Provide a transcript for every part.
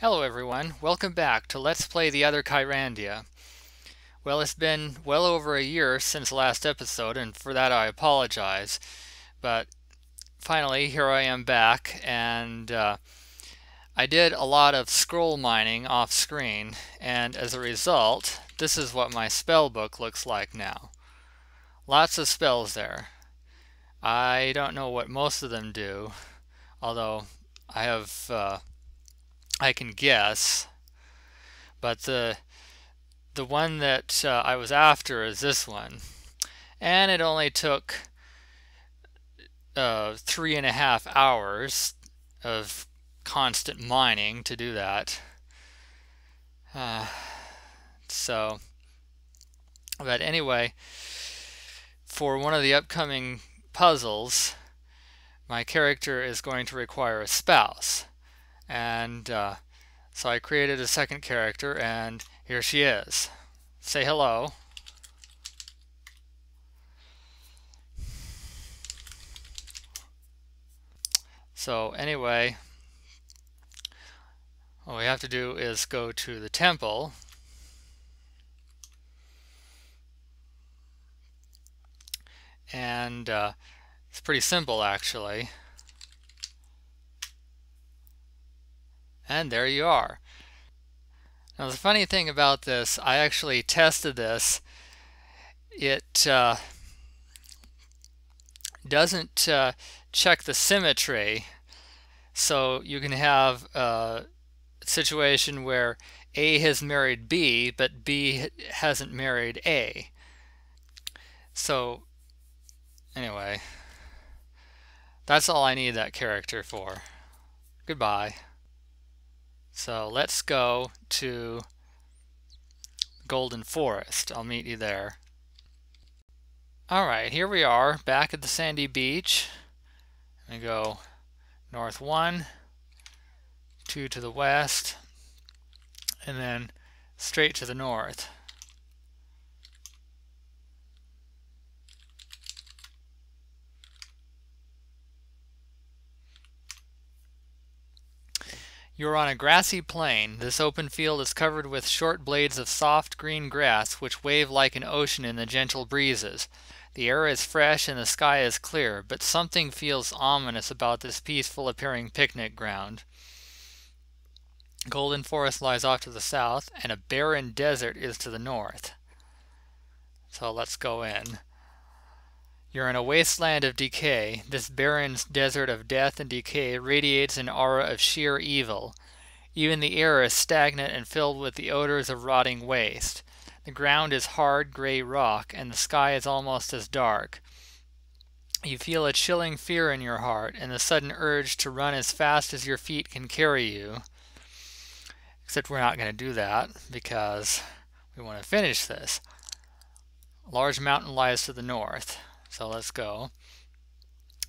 Hello everyone, welcome back to Let's Play the Other Kyrandia. Well, it's been well over a year since the last episode, and for that I apologize. But finally, here I am back, and I did a lot of scroll mining off screen, and as a result, this is what my spell book looks like now. Lots of spells there. I don't know what most of them do, although I can guess, but the one that I was after is this one, and it only took 3.5 hours of constant mining to do that. Uh, so, but anyway, for one of the upcoming puzzles, my character is going to require a spouse, and so I created a second character, and here she is. Say hello. So anyway, what we have to do is go to the temple, and it's pretty simple actually. And there you are. Now the funny thing about this, I actually tested this. It doesn't check the symmetry, so you can have a situation where A has married B, but B hasn't married A. So anyway, that's all I need that character for. Goodbye. So let's go to Golden Forest. I'll meet you there. Alright, here we are back at the sandy beach. I'm going to go north 1, 2 to the west, and then straight to the north. You are on a grassy plain. This open field is covered with short blades of soft green grass which wave like an ocean in the gentle breezes. The air is fresh and the sky is clear, but something feels ominous about this peaceful appearing picnic ground. Golden Forest lies off to the south, and a barren desert is to the north. So let's go in. You're in a wasteland of decay. This barren desert of death and decay radiates an aura of sheer evil. Even the air is stagnant and filled with the odors of rotting waste. The ground is hard gray rock, and the sky is almost as dark. You feel a chilling fear in your heart, and the sudden urge to run as fast as your feet can carry you. Except we're not going to do that, because we want to finish this. A large mountain lies to the north. So let's go.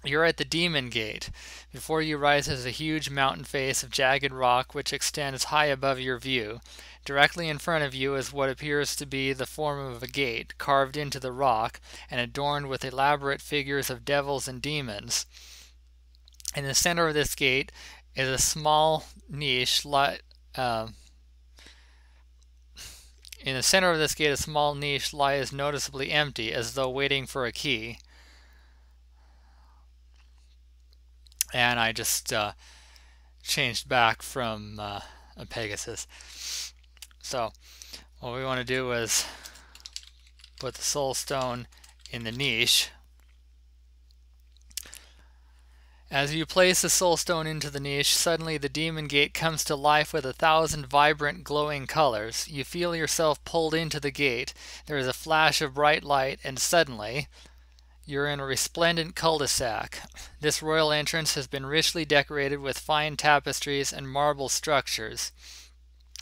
You're at the Demon Gate. Before you rises a huge mountain face of jagged rock which extends high above your view. Directly in front of you is what appears to be the form of a gate, carved into the rock and adorned with elaborate figures of devils and demons. In the center of this gate is a small niche In the center of this gate, a small niche lies noticeably empty, as though waiting for a key. And I just changed back from a Pegasus. So what we want to do is put the soul stone in the niche. As you place the soul stone into the niche, suddenly the demon gate comes to life with 1,000 vibrant glowing colors. You feel yourself pulled into the gate. There is a flash of bright light, and suddenly you're in a resplendent cul-de-sac. This royal entrance has been richly decorated with fine tapestries and marble structures.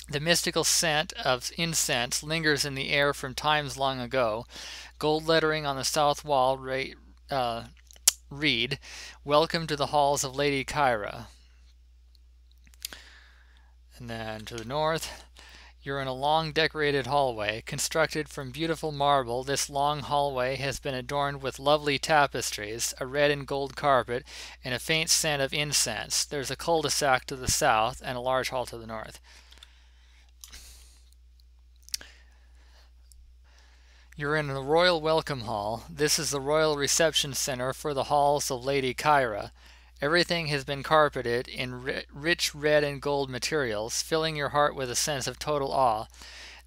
The mystical scent of incense lingers in the air from times long ago. Gold lettering on the south wall read, "Welcome to the halls of Lady Kyra." And then to the north, You're in a long decorated hallway. Constructed from beautiful marble, this long hallway has been adorned with lovely tapestries, a red and gold carpet, and a faint scent of incense. There's a cul-de-sac to the south and a large hall to the north. You're in the Royal Welcome Hall. This is the Royal Reception Center for the halls of Lady Kyra. Everything has been carpeted in rich red and gold materials, filling your heart with a sense of total awe.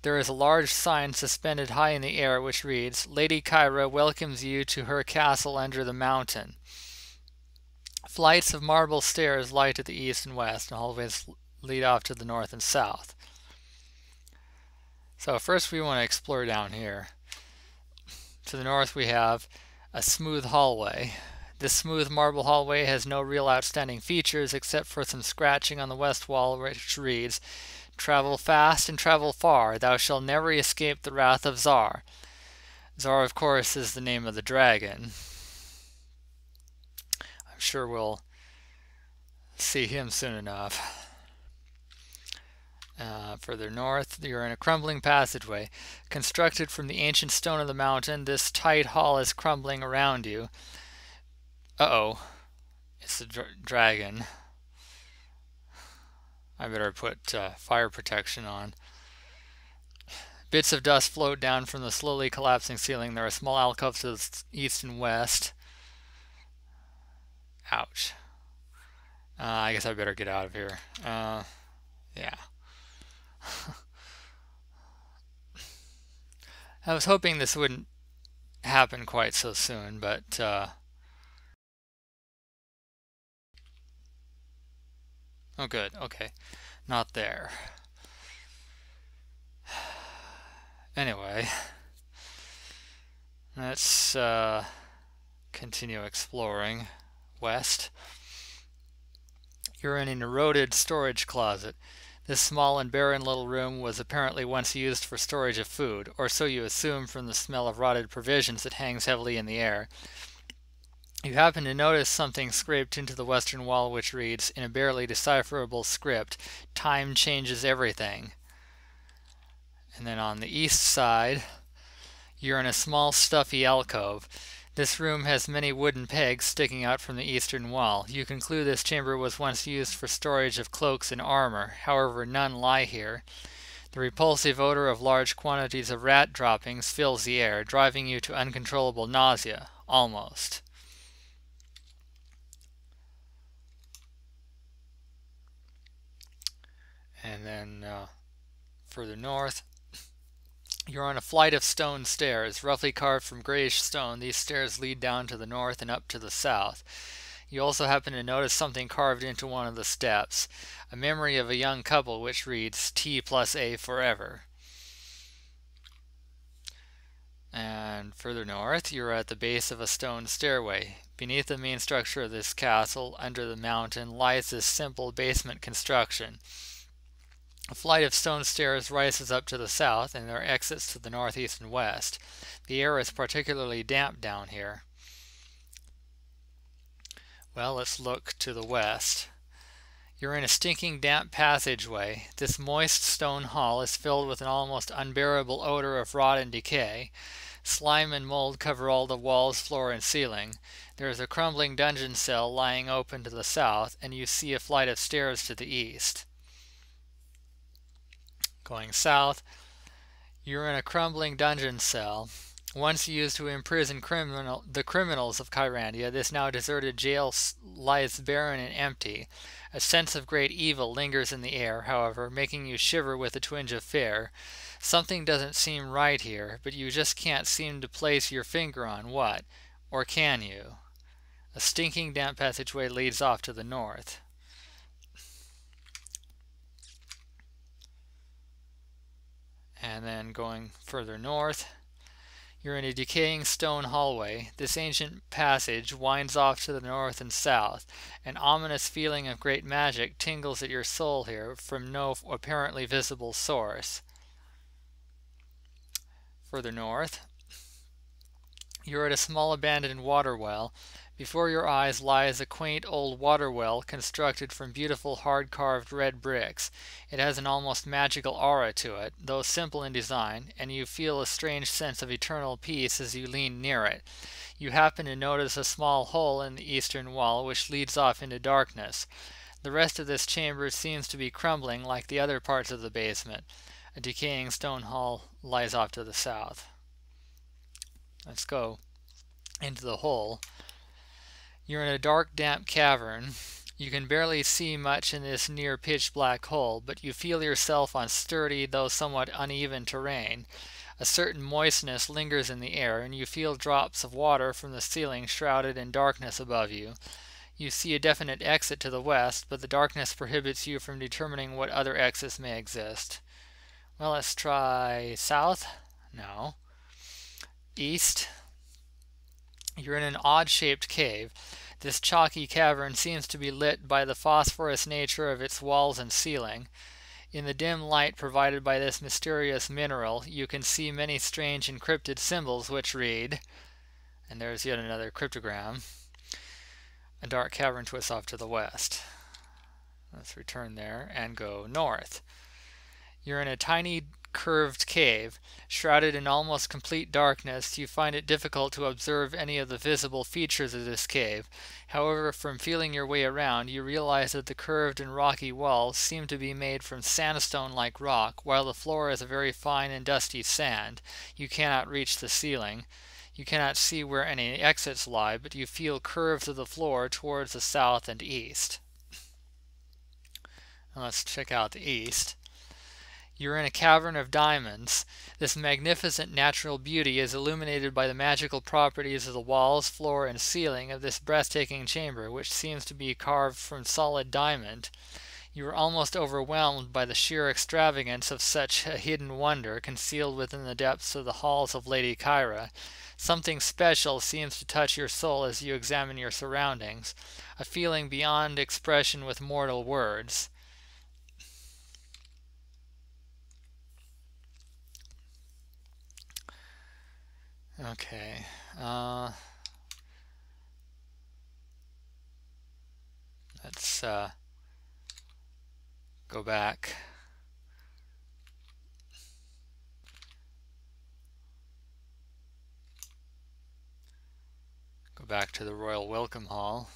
There is a large sign suspended high in the air which reads, "Lady Kyra welcomes you to her castle under the mountain." Flights of marble stairs light to the east and west, and hallways lead off to the north and south. So first we want to explore down here. To the north we have a smooth hallway. This smooth marble hallway has no real outstanding features except for some scratching on the west wall which reads, "Travel fast and travel far, thou shalt never escape the wrath of Tsar." Tsar, of course, is the name of the dragon. I'm sure we'll see him soon enough. Further north, you're in a crumbling passageway. Constructed from the ancient stone of the mountain, this tight hall is crumbling around you. Uh-oh. It's the dragon. I better put fire protection on. Bits of dust float down from the slowly collapsing ceiling. There are small alcoves to the east and west. Ouch. I guess I better get out of here. Yeah. I was hoping this wouldn't happen quite so soon, but oh good, okay, not there. Anyway, let's continue exploring west. You're in an eroded storage closet. This small and barren little room was apparently once used for storage of food, or so you assume from the smell of rotted provisions that hangs heavily in the air. You happen to notice something scraped into the western wall which reads, in a barely decipherable script, "Time changes everything." And then on the east side, you're in a small stuffy alcove. This room has many wooden pegs sticking out from the eastern wall. You conclude this chamber was once used for storage of cloaks and armor. However, none lie here. The repulsive odor of large quantities of rat droppings fills the air, driving you to uncontrollable nausea. Almost. And then further north, you're on a flight of stone stairs, roughly carved from grayish stone. These stairs lead down to the north and up to the south. You also happen to notice something carved into one of the steps, a memory of a young couple which reads, "T+A forever." And further north, you're at the base of a stone stairway. Beneath the main structure of this castle, under the mountain, lies this simple basement construction. A flight of stone stairs rises up to the south, and there are exits to the north, east, and west. The air is particularly damp down here. Well, let's look to the west. You're in a stinking damp passageway. This moist stone hall is filled with an almost unbearable odor of rot and decay. Slime and mold cover all the walls, floor, and ceiling. There is a crumbling dungeon cell lying open to the south, and you see a flight of stairs to the east. Going south, you're in a crumbling dungeon cell. Once used to imprison the criminals of Kyrandia, this now deserted jail lies barren and empty. A sense of great evil lingers in the air, however, making you shiver with a twinge of fear. Something doesn't seem right here, but you just can't seem to place your finger on what. Or can you? A stinking damp passageway leads off to the north. And then going further north, you're in a decaying stone hallway. This ancient passage winds off to the north and south. An ominous feeling of great magic tingles at your soul here from no apparently visible source. Further north, you're at a small abandoned water well. Before your eyes lies a quaint old water well constructed from beautiful hard-carved red bricks. It has an almost magical aura to it, though simple in design, and you feel a strange sense of eternal peace as you lean near it. You happen to notice a small hole in the eastern wall which leads off into darkness. The rest of this chamber seems to be crumbling like the other parts of the basement. A decaying stone hall lies off to the south. Let's go into the hole. You're in a dark, damp cavern. You can barely see much in this near pitch black hole, but you feel yourself on sturdy, though somewhat uneven terrain. A certain moistness lingers in the air, and you feel drops of water from the ceiling shrouded in darkness above you. You see a definite exit to the west, but the darkness prohibits you from determining what other exits may exist. Well, let's try south. No. East. You're in an odd-shaped cave. This chalky cavern seems to be lit by the phosphorus nature of its walls and ceiling. In the dim light provided by this mysterious mineral, you can see many strange encrypted symbols which read, and there's yet another cryptogram, a dark cavern twists off to the west. Let's return there and go north. You're in a tiny curved cave. Shrouded in almost complete darkness, you find it difficult to observe any of the visible features of this cave. However, from feeling your way around, you realize that the curved and rocky walls seem to be made from sandstone-like rock, while the floor is a very fine and dusty sand. You cannot reach the ceiling. You cannot see where any exits lie, but you feel curves of the floor towards the south and east. Now let's check out the east. You're in a cavern of diamonds. This magnificent natural beauty is illuminated by the magical properties of the walls, floor, and ceiling of this breathtaking chamber, which seems to be carved from solid diamond. You are almost overwhelmed by the sheer extravagance of such a hidden wonder concealed within the depths of the halls of Lady Kyra. Something special seems to touch your soul as you examine your surroundings, a feeling beyond expression with mortal words. Okay, let's go back. Go back to the Royal Welcome Hall.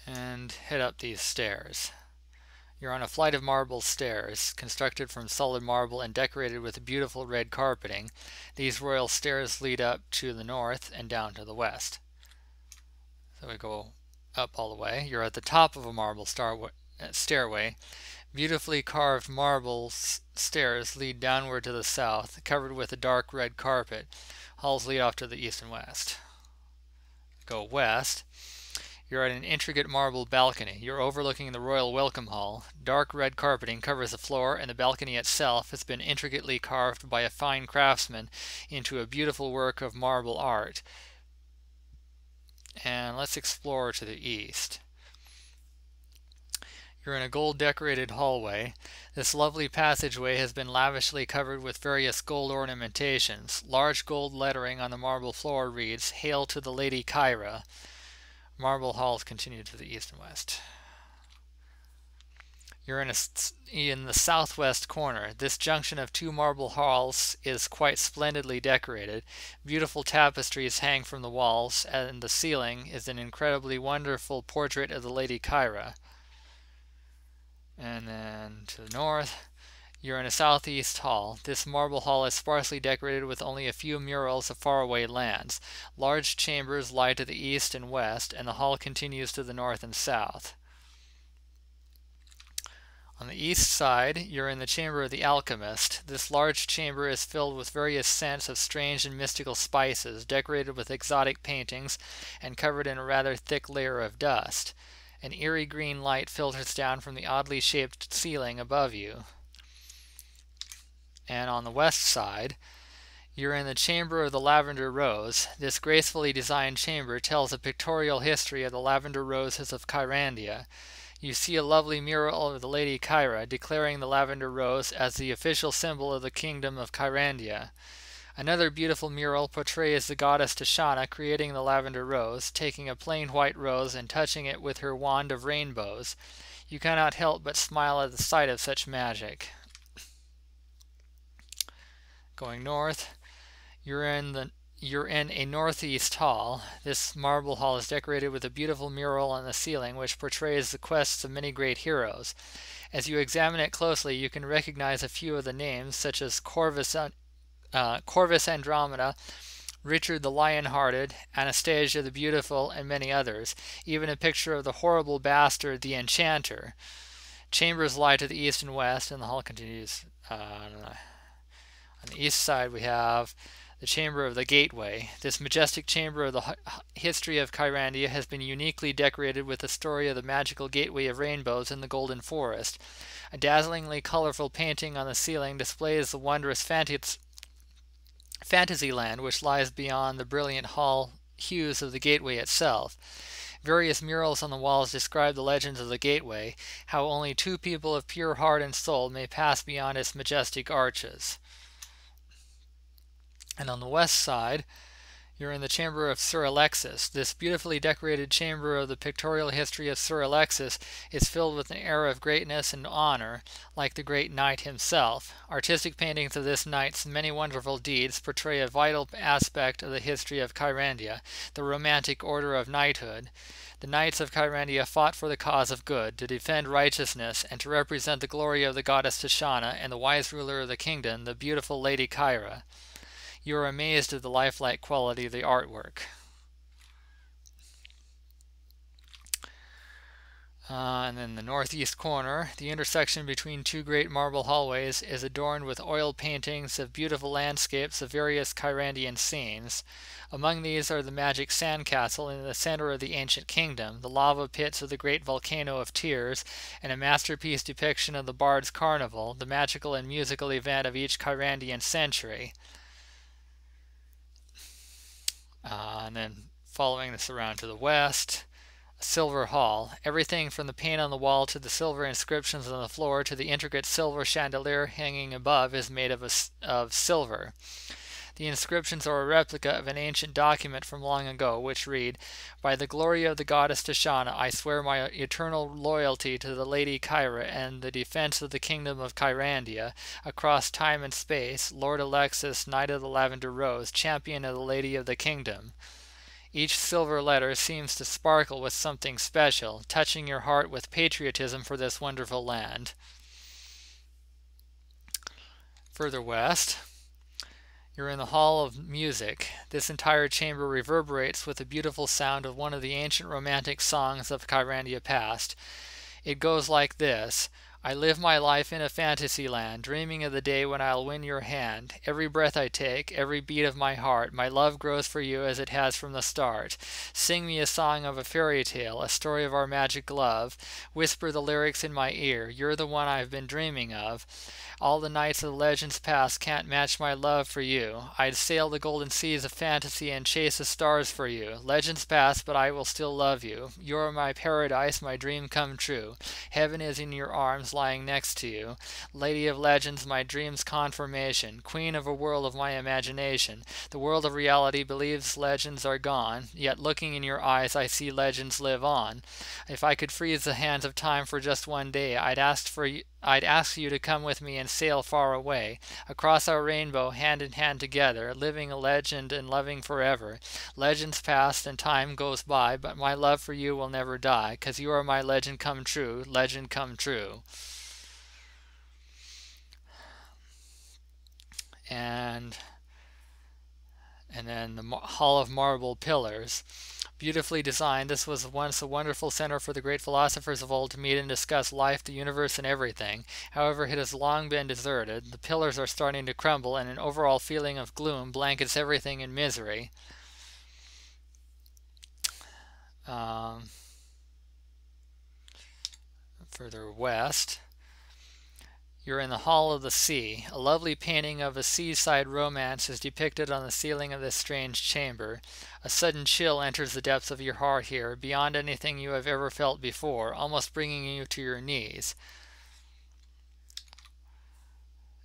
And head up these stairs. You're on a flight of marble stairs, constructed from solid marble and decorated with beautiful red carpeting. These royal stairs lead up to the north and down to the west. So we go up all the way. You're at the top of a marble stairway. Beautifully carved marble stairs lead downward to the south, covered with a dark red carpet. Halls lead off to the east and west. Go west. You're at an intricate marble balcony. You're overlooking the Royal Welcome Hall. Dark red carpeting covers the floor, and the balcony itself has been intricately carved by a fine craftsman into a beautiful work of marble art. And let's explore to the east. You're in a gold-decorated hallway. This lovely passageway has been lavishly covered with various gold ornamentations. Large gold lettering on the marble floor reads, "Hail to the Lady Kyra." Marble halls continue to the east and west. You're in the southwest corner. This junction of two marble halls is quite splendidly decorated. Beautiful tapestries hang from the walls, and the ceiling is an incredibly wonderful portrait of the Lady Kyra. And then to the north, you're in a southeast hall. This marble hall is sparsely decorated with only a few murals of faraway lands. Large chambers lie to the east and west, and the hall continues to the north and south. On the east side, you're in the chamber of the alchemist. This large chamber is filled with various scents of strange and mystical spices, decorated with exotic paintings, and covered in a rather thick layer of dust. An eerie green light filters down from the oddly shaped ceiling above you. And on the west side, you're in the Chamber of the Lavender Rose. This gracefully designed chamber tells a pictorial history of the lavender roses of Kyrandia. You see a lovely mural of the Lady Kyra declaring the lavender rose as the official symbol of the kingdom of Kyrandia. Another beautiful mural portrays the goddess Tishana creating the lavender rose, taking a plain white rose and touching it with her wand of rainbows. You cannot help but smile at the sight of such magic. Going north, you're in a northeast hall. This marble hall is decorated with a beautiful mural on the ceiling which portrays the quests of many great heroes. As you examine it closely, you can recognize a few of the names, such as Corvus Andromeda, Richard the Lion-Hearted, Anastasia the Beautiful, and many others. Even a picture of the horrible bastard, the Enchanter. Chambers lie to the east and west, and the hall continues. On the east side, we have the Chamber of the Gateway. This majestic chamber of the history of Kyrandia has been uniquely decorated with the story of the magical gateway of rainbows in the Golden Forest. A dazzlingly colorful painting on the ceiling displays the wondrous fantasy land which lies beyond the brilliant hall hues of the gateway itself. Various murals on the walls describe the legends of the gateway, how only two people of pure heart and soul may pass beyond its majestic arches. And on the west side, you're in the chamber of Sir Alexis. This beautifully decorated chamber of the pictorial history of Sir Alexis is filled with an air of greatness and honor, like the great knight himself. Artistic paintings of this knight's many wonderful deeds portray a vital aspect of the history of Kyrandia, the romantic order of knighthood. The knights of Kyrandia fought for the cause of good, to defend righteousness, and to represent the glory of the goddess Tishana and the wise ruler of the kingdom, the beautiful Lady Kyra. You are amazed at the lifelike quality of the artwork. And then the northeast corner, the intersection between two great marble hallways, is adorned with oil paintings of beautiful landscapes of various Kyrandian scenes. Among these are the magic sandcastle in the center of the ancient kingdom, the lava pits of the great volcano of tears, and a masterpiece depiction of the Bard's Carnival, the magical and musical event of each Kyrandian century. And then following this around to the west, a silver hall. Everything from the paint on the wall to the silver inscriptions on the floor to the intricate silver chandelier hanging above is made of silver. The inscriptions are a replica of an ancient document from long ago, which read, "By the glory of the goddess Tishana, I swear my eternal loyalty to the Lady Kyra and the defense of the kingdom of Kyrandia, across time and space, Lord Alexis, Knight of the Lavender Rose, champion of the Lady of the Kingdom." Each silver letter seems to sparkle with something special, touching your heart with patriotism for this wonderful land. Further west, you're in the Hall of Music. This entire chamber reverberates with the beautiful sound of one of the ancient romantic songs of Kyrandia past. It goes like this: "I live my life in a fantasy land, dreaming of the day when I'll win your hand. Every breath I take, every beat of my heart, my love grows for you as it has from the start. Sing me a song of a fairy tale, a story of our magic love. Whisper the lyrics in my ear, you're the one I've been dreaming of. All the nights of the legends past can't match my love for you. I'd sail the golden seas of fantasy and chase the stars for you. Legends past, but I will still love you. You're my paradise, my dream come true. Heaven is in your arms, lying next to you. Lady of legends, my dream's confirmation. Queen of a world of my imagination. The world of reality believes legends are gone, yet looking in your eyes I see legends live on. If I could freeze the hands of time for just one day, I'd ask you to come with me and sail far away, across our rainbow, hand in hand together, living a legend and loving forever. Legends pass and time goes by, but my love for you will never die, 'cause you are my legend come true, legend come true." And then the Hall of Marble Pillars. Beautifully designed, this was once a wonderful center for the great philosophers of old to meet and discuss life, the universe, and everything. However, it has long been deserted. The pillars are starting to crumble, and an overall feeling of gloom blankets everything in misery. Further west, You're in the Hall of the Sea. A lovely painting of a seaside romance is depicted on the ceiling of this strange chamber. A sudden chill enters the depths of your heart here, beyond anything you have ever felt before, almost bringing you to your knees.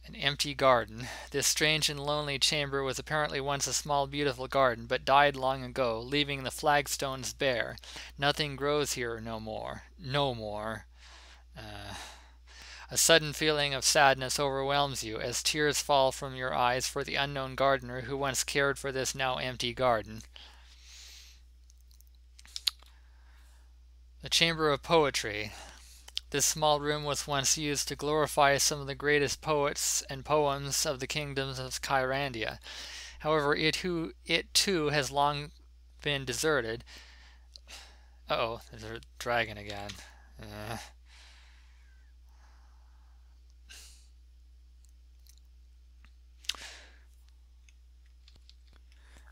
An empty garden. This strange and lonely chamber was apparently once a small, beautiful garden, but died long ago, leaving the flagstones bare. Nothing grows here no more. No more. A sudden feeling of sadness overwhelms you as tears fall from your eyes for the unknown gardener who once cared for this now empty garden. The Chamber of Poetry. This small room was once used to glorify some of the greatest poets and poems of the kingdoms of Kyrandia. However, it too has long been deserted. Uh-oh, there's a dragon again.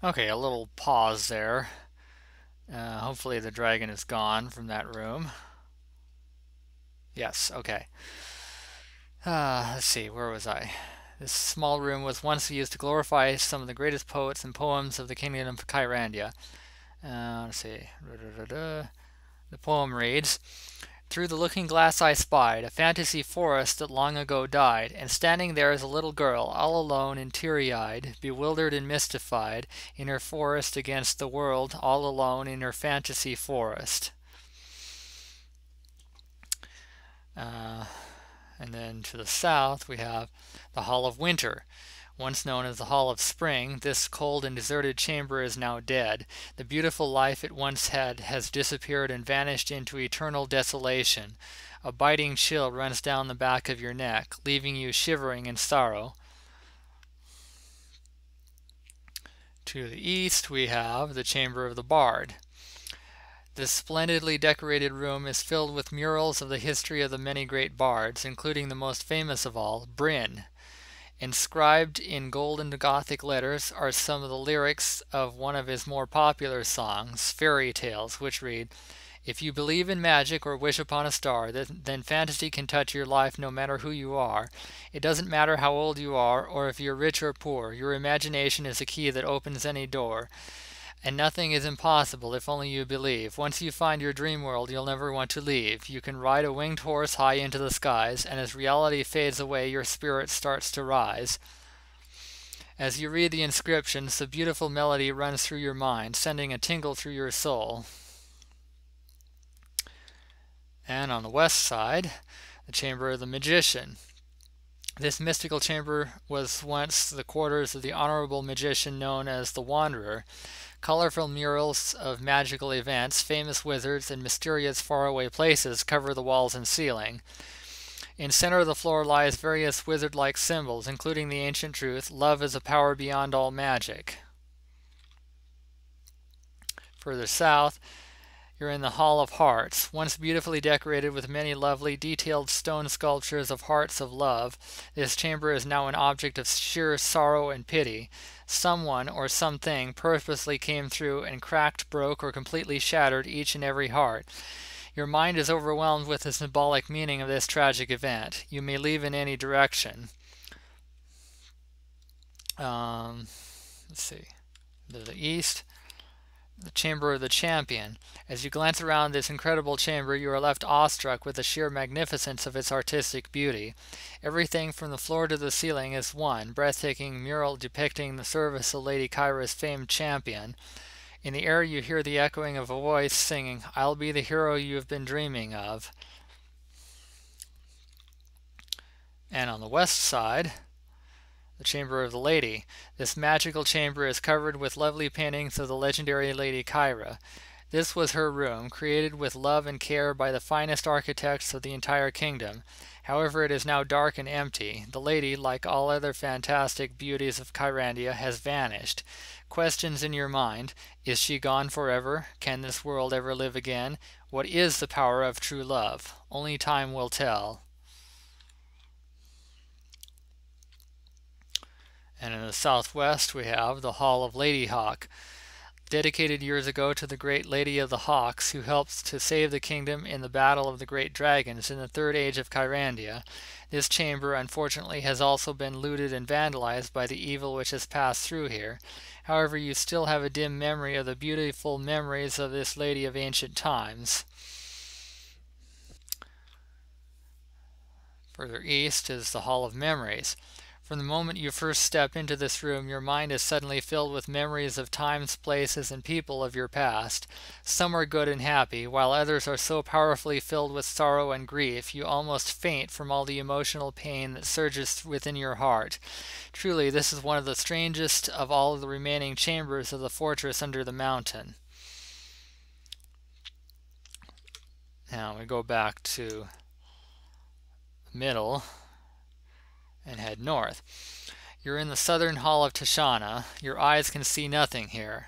Okay, a little pause there. Hopefully the dragon is gone from that room. Yes, okay. Let's see, where was I? This small room was once used to glorify some of the greatest poets and poems of the kingdom of Kyrandia. Let's see. The poem reads, "Through the looking glass I spied a fantasy forest that long ago died, and standing there is a little girl, all alone and teary-eyed, bewildered and mystified, in her forest against the world, all alone in her fantasy forest." And then to the south we have the Hall of Winter. Once known as the Hall of Spring, this cold and deserted chamber is now dead. The beautiful life it once had has disappeared and vanished into eternal desolation. A biting chill runs down the back of your neck, leaving you shivering in sorrow. To the east we have the Chamber of the Bard. This splendidly decorated room is filled with murals of the history of the many great bards, including the most famous of all, Bryn. Inscribed in golden Gothic letters are some of the lyrics of one of his more popular songs, Fairy Tales, which read, "If you believe in magic or wish upon a star, then fantasy can touch your life no matter who you are. It doesn't matter how old you are or if you're rich or poor. Your imagination is a key that opens any door. And nothing is impossible if only you believe. Once you find your dream world, you'll never want to leave. You can ride a winged horse high into the skies, and as reality fades away, your spirit starts to rise." As you read the inscriptions, the beautiful melody runs through your mind, sending a tingle through your soul. And on the west side, the Chamber of the Magician. This mystical chamber was once the quarters of the honorable magician known as the Wanderer. Colorful murals of magical events, famous wizards, and mysterious faraway places cover the walls and ceiling. In center of the floor lies various wizard-like symbols, including the ancient truth, "Love is a power beyond all magic." Further south, you're in the Hall of Hearts, once beautifully decorated with many lovely, detailed stone sculptures of hearts of love. This chamber is now an object of sheer sorrow and pity. Someone or something purposely came through and cracked, broke, or completely shattered each and every heart. Your mind is overwhelmed with the symbolic meaning of this tragic event. You may leave in any direction. Let's see. To the east, the Chamber of the Champion. As you glance around this incredible chamber, you are left awestruck with the sheer magnificence of its artistic beauty. Everything from the floor to the ceiling is one breathtaking mural depicting the service of Lady Kyra's famed champion. In the air you hear the echoing of a voice singing, "I'll be the hero you have been dreaming of." And on the west side, the Chamber of the Lady. This magical chamber is covered with lovely paintings of the legendary Lady Kyra. This was her room, created with love and care by the finest architects of the entire kingdom. However, it is now dark and empty. The lady, like all other fantastic beauties of Kyrandia, has vanished. Questions in your mind: is she gone forever? Can this world ever live again? What is the power of true love? Only time will tell. And in the southwest we have the Hall of Ladyhawk. dedicated years ago to the great Lady of the Hawks, who helped to save the kingdom in the Battle of the Great Dragons in the Third Age of Kyrandia. This chamber, unfortunately, has also been looted and vandalized by the evil which has passed through here. However, you still have a dim memory of the beautiful memories of this lady of ancient times. Further east is the Hall of Memories. From the moment you first step into this room, your mind is suddenly filled with memories of times, places, and people of your past. Some are good and happy, while others are so powerfully filled with sorrow and grief you almost faint from all the emotional pain that surges within your heart. Truly, this is one of the strangest of all the remaining chambers of the fortress under the mountain. Now we go back to the middle and head north. You're in the southern hall of Tashana. Your eyes can see nothing here.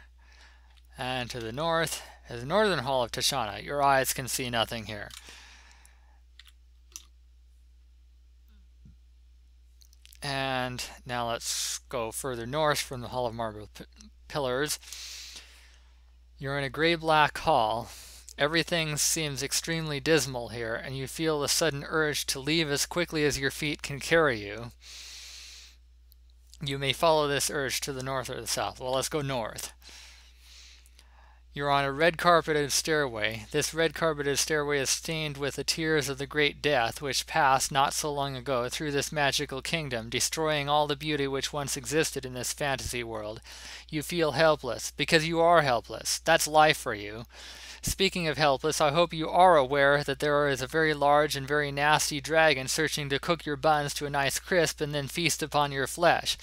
And to the north is the northern hall of Tashana. Your eyes can see nothing here. And now let's go further north from the Hall of Marble Pillars. You're in a gray-black hall. Everything seems extremely dismal here, and you feel a sudden urge to leave as quickly as your feet can carry you. You may follow this urge to the north or the south. Well, let's go north. You're on a red-carpeted stairway. This red-carpeted stairway is stained with the tears of the Great Death, which passed not so long ago through this magical kingdom, destroying all the beauty which once existed in this fantasy world. You feel helpless, because you are helpless. That's life for you. Speaking of helpless, I hope you are aware that there is a very large and very nasty dragon searching to cook your buns to a nice crisp and then feast upon your flesh.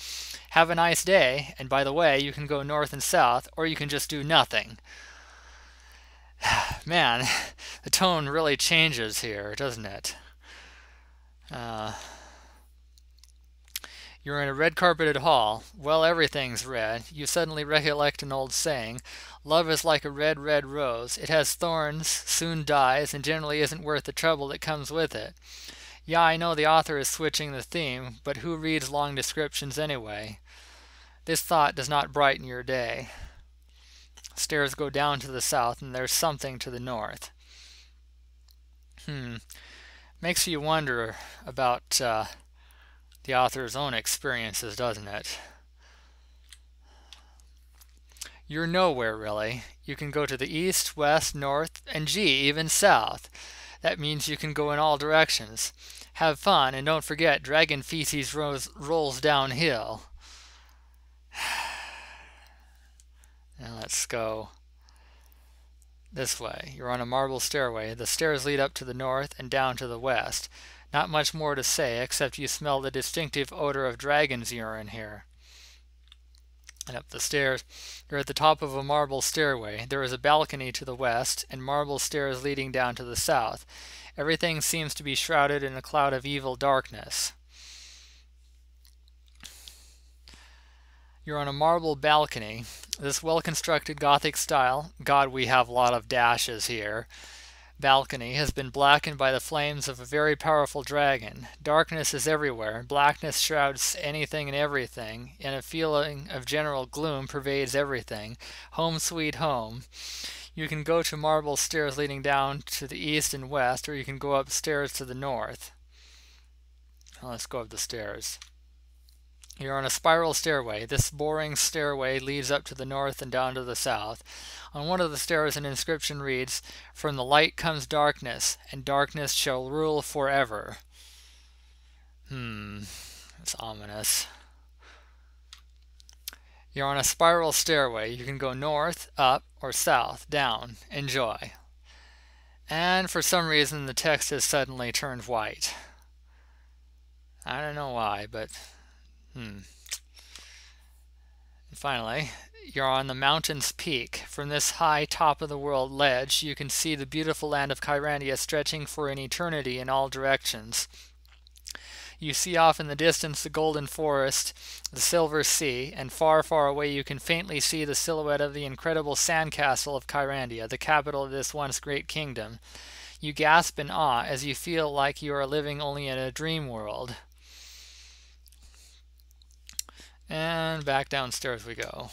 Have a nice day, and by the way, you can go north and south, or you can just do nothing. Man, the tone really changes here, doesn't it? You're in a red-carpeted hall. Well, everything's red. You suddenly recollect an old saying, "Love is like a red, red rose. It has thorns, soon dies, and generally isn't worth the trouble that comes with it." Yeah, I know the author is switching the theme, but who reads long descriptions anyway? This thought does not brighten your day. Stairs go down to the south, and there's something to the north. Makes you wonder about the author's own experiences, doesn't it? You're nowhere, really. You can go to the east, west, north, and gee, even south. That means you can go in all directions. Have fun, and don't forget, dragon feces rolls downhill. Now let's go this way. You're on a marble stairway. The stairs lead up to the north and down to the west. Not much more to say, except you smell the distinctive odor of dragon's urine here. And up the stairs, you're at the top of a marble stairway. There is a balcony to the west, and marble stairs leading down to the south. Everything seems to be shrouded in a cloud of evil darkness. You're on a marble balcony. This well-constructed Gothic style, God, we have a lot of dashes here, balcony has been blackened by the flames of a very powerful dragon. Darkness is everywhere. Blackness shrouds anything and everything, and a feeling of general gloom pervades everything. Home sweet home. You can go to marble stairs leading down to the east and west, or you can go upstairs to the north. Now let's go up the stairs. You're on a spiral stairway. This boring stairway leads up to the north and down to the south. On one of the stairs an inscription reads, "From the light comes darkness, and darkness shall rule forever." That's ominous. You're on a spiral stairway. You can go north, up, or south, down. Enjoy. And for some reason the text has suddenly turned white. I don't know why, but And finally, you're on the mountain's peak. From this high top of the world ledge, you can see the beautiful land of Kyrandia stretching for an eternity in all directions. You see off in the distance the golden forest, the silver sea, and far, far away you can faintly see the silhouette of the incredible sandcastle of Kyrandia, the capital of this once great kingdom. You gasp in awe as you feel like you are living only in a dream world. And back downstairs we go.